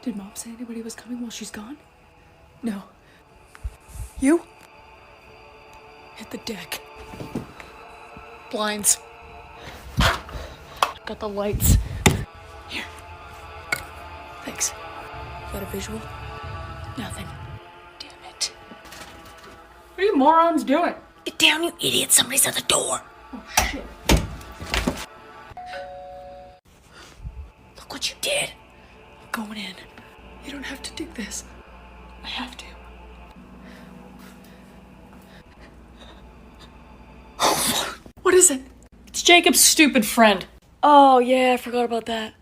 Did Mom say anybody was coming while she's gone? No. You? Hit the deck. Blinds. Got the lights. Here. Thanks. Got a visual? Nothing. Damn it. What are you morons doing? Get down, you idiot. Somebody's at the door. Oh, shit. Look what you did. I'm going in. You don't have to do this. I have to. What is it? It's Jacob's stupid friend. Oh, yeah, I forgot about that.